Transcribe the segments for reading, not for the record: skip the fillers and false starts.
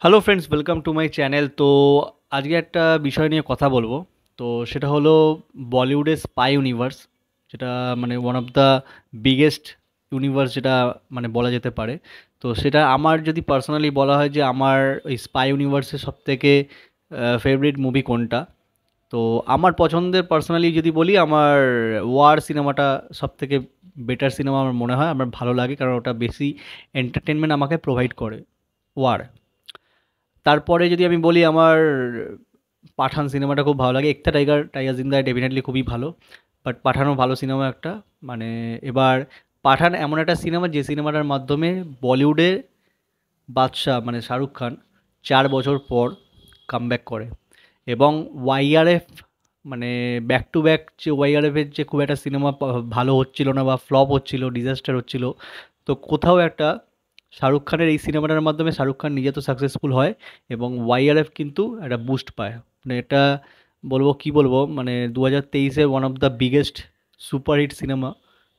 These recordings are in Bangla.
Hello friends, welcome to my channel. তো আজকে একটা বিষয় নিয়ে কথা বলবো। তো সেটা হলো বলিউডের স্পাই ইউনিভার্স, যেটা মানে one of the biggest universe, যেটা মানে বলা যেতে পারে। তো সেটা আমার যদি পার্সোনালি বলা হয় যে আমার ওই স্পাই ইউনিভার্সের সবথেকে ফেভারিট মুভি কোনটা, তো আমার পছন্দের পার্সোনালি যদি বলি, আমার ওয়ার সিনেমাটা সবথেকে বেটার সিনেমা আমার মনে হয়, আমার ভালো লাগে, কারণ ওটা বেশি এন্টারটেনমেন্ট আমাকে প্রোভাইড করে। ওয়ার। তারপরে যদি আমি বলি, আমার পাঠান সিনেমাটা খুব ভালো লাগে। একতা টাইগার টাইগার জিন্দা ডেফিনেটলি খুবই ভালো, বাট পাঠানও ভালো সিনেমা একটা। মানে এবার পাঠান এমন একটা সিনেমা, যে সিনেমাটার মাধ্যমে বলিউডে বাদশা মানে শাহরুখ খান 4 বছর পর কামব্যাক করে। এবং ওয়াইআরএফ, মানে ব্যাক টু ব্যাক যে ওয়াইআরএফের যে খুব একটা সিনেমা ভালো হচ্ছিল না বা ফ্লপ হচ্ছিল, ডিজাস্টার হচ্ছিল, তো কোথাও একটা শাহরুখ খানের এই সিনেমাটার মাধ্যমে শাহরুখ খান নিজে তো সাকসেসফুল হয়, এবং ওয়াইআরএফ কিন্তু একটা বুস্ট পায়। মানে এটা বলবো, কি বলবো, মানে 2023-এ one of the biggest superhit cinema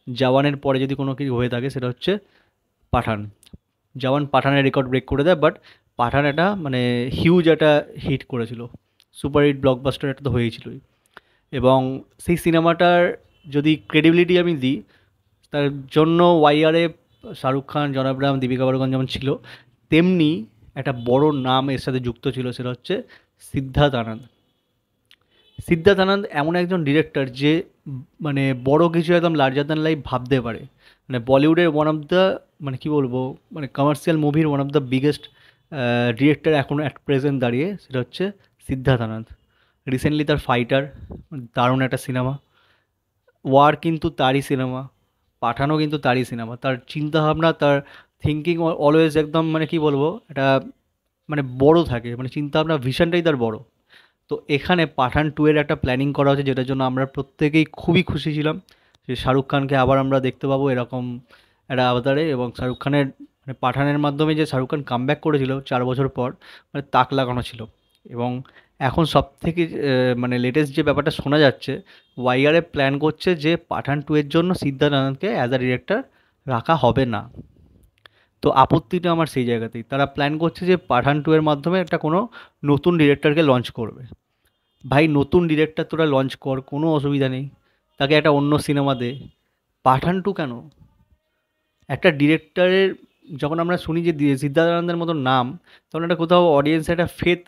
জওয়ানের পরে যদি কোনো কিছু হয়ে থাকে, সেটা হচ্ছে পাঠান। জওয়ান পাঠানের রেকর্ড ব্রেক করে দেয়, বাট পাঠান একটা মানে হিউজ একটা হিট করেছিল, সুপার হিট ব্লকবাস্টার একটা তো হয়েছিলই। এবং সেই সিনেমাটার যদি ক্রেডিবিলিটি আমি দিই, তার জন্য ওয়াইআরএফ, শাহরুখ খান, জন আব্রাহাম, দীপিকা পাড়ুকোন যেমন ছিল, তেমনি একটা বড় নাম এর সাথে যুক্ত ছিল, সেটা হচ্ছে সিদ্ধার্থ আনন্দ। সিদ্ধার্থ আনন্দ এমন একজন ডিরেক্টর যে মানে বড় কিছু একদম লার্জার দ্যান লাইফ ভাবতে পারে। মানে বলিউডের ওয়ান অফ দ্য, মানে কি বলবো, মানে কমার্শিয়াল মুভির one of the biggest director এখন অ্যাট প্রেজেন্ট দাঁড়িয়ে, সেটা হচ্ছে সিদ্ধার্থ আনন্দ। রিসেন্টলি তার ফাইটার, দারুণ একটা সিনেমা। ওয়ার কিন্তু তারই সিনেমা, পাঠানও কিন্তু তারই সিনেমা। তার চিন্তাভাবনা, তার থিঙ্কিং অলওয়েজ একদম মানে কি বলবো, এটা মানে বড় থাকে, মানে চিন্তাভাবনা ভিশনটাই তার বড়। তো এখানে পাঠান 2 এর একটা প্ল্যানিং করা হচ্ছে, যেটার জন্য আমরা প্রত্যেকেই খুবই খুশি ছিলাম, যে শাহরুখ খানকে আবার আমরা দেখতে পাবো এরকম একটা অবতারে। এবং শাহরুখ খানের মানে পাঠানের মাধ্যমে যে শাহরুখ খান কামব্যাক করেছিল 4 বছর পর, মানে তাক লাগানো ছিল। এবং এখন সব থেকে মানে লেটেস্ট যে ব্যাপারটা শোনা যাচ্ছে, ওয়াইআরএ প্ল্যান করছে যে পাঠান 2 এর জন্য সিদ্ধার্থ আনন্দকে অ্যাজ আ ডিরেক্টর রাখা হবে না। তো আপত্তিটা আমার সেই জায়গাতেই, তারা প্ল্যান করছে যে পাঠান 2 এর মাধ্যমে একটা কোনো নতুন ডিরেক্টরকে লঞ্চ করবে। ভাই, নতুন ডিরেক্টর তোরা লঞ্চ কর, কোনো অসুবিধা নেই, তাকে একটা অন্য সিনেমা দে। পাঠান 2 কেন? একটা ডিরেক্টরের যখন আমরা শুনি যে সিদ্ধার্থ আনন্দের মতো নাম, তখন একটা কোথাও অডিয়েন্সের একটা ফেথ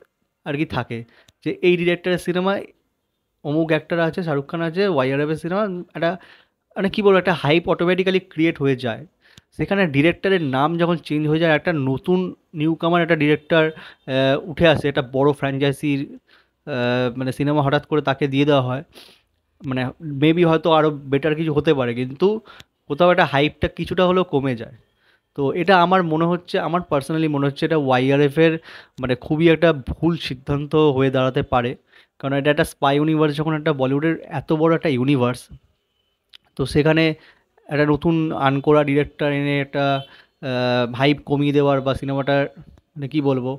আর কি থাকে, যে এই ডিরেক্টরের সিনেমায় অমুক অ্যাক্টর আছে, শাহরুখ খান আছে, ওয়াইআরএফের সিনেমা একটা, মানে কী বলবো, একটা হাইপ অটোমেটিক্যালি ক্রিয়েট হয়ে যায়। সেখানে ডিরেক্টরের নাম যখন চেঞ্জ হয়ে যায়, একটা নতুন নিউ কামার একটা ডিরেক্টর উঠে আসে, একটা বড় ফ্র্যাঞ্চাইজির মানে সিনেমা হঠাৎ করে তাকে দিয়ে দেওয়া হয়, মানে মেবি হয়তো আরও বেটার কিছু হতে পারে, কিন্তু কোথাও একটা হাইপটা কিছুটা হলেও কমে যায়। তো এটা আমার মনে হচ্ছে, আমার পার্সোনালি মনে হচ্ছে এটা ওয়াইআরএফের মানে খুবই একটা ভুল সিদ্ধান্ত হয়ে দাঁড়াতে পারে। কারণ এটা একটা স্পাই ইউনিভার্স, যখন একটা বলিউডের এত বড় একটা ইউনিভার্স, তো সেখানে একটা নতুন আনকোরা ডিরেক্টর এনে একটা হাইপ কমিয়ে দেওয়ার বা সিনেমাটার মানে কী বলবো,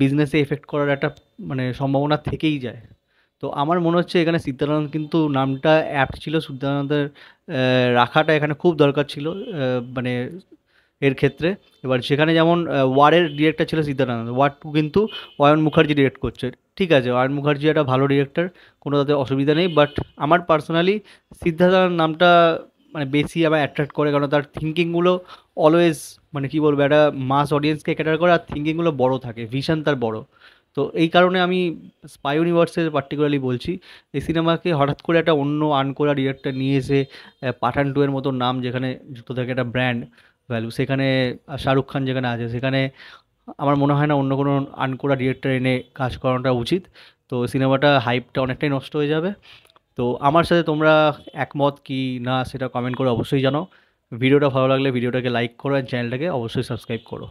বিজনেসে এফেক্ট করার একটা মানে সম্ভাবনা থেকেই যায়। তো আমার মনে হচ্ছে এখানে সিদ্ধার্থ কিন্তু নামটা অ্যাপ্ট ছিল, সিদ্ধার্থের রাখাটা এখানে খুব দরকার ছিল, মানে এর ক্ষেত্রে। এবার সেখানে যেমন ওয়ারের ডিরেক্টর ছিল সিদ্ধার্থ আনন্দ, ওয়ার 2 কিন্তু অয়ন মুখার্জি ডিরেক্ট করছে। ঠিক আছে, অয়ন মুখার্জি একটা ভালো ডিরেক্টর, কোনো তাতে অসুবিধা নেই, বাট আমার পার্সোনালি সিদ্ধার্থ আনন্দ নামটা মানে বেশি আমার অ্যাট্রাক্ট করে, কারণ তার থিঙ্কিংগুলো অলওয়েজ মানে কী বলবো, একটা মাস অডিয়েন্সকে ক্যাটার করে, আর থিঙ্কিংগুলো বড় থাকে, ভিশন তার বড়। তো এই কারণে আমি স্পাই ইউনিভার্সের পার্টিকুলারলি বলছি, এই সিনেমাকে হঠাৎ করে একটা অন্য আনকোরা ডিরেক্টর নিয়ে এসে পাঠান 2 এর মতো নাম যেখানে যুক্ত থাকে, একটা ব্র্যান্ড ভ্যালু সেখানে, শাহরুখ খান যেখানে আছে, সেখানে আমার মনে হয় না অন্য কোনো আনকোরা ডিরেক্টর এনে কাজ করানোটা উচিত। তো সিনেমাটা হাইপটা অনেকটাই নষ্ট হয়ে যাবে। তো আমার সাথে তোমরা একমত কি না সেটা কমেন্ট করে অবশ্যই জানাও। ভিডিওটা ভালো লাগলে ভিডিওটাকে লাইক করো, আর চ্যানেলটাকে অবশ্যই সাবস্ক্রাইব করো।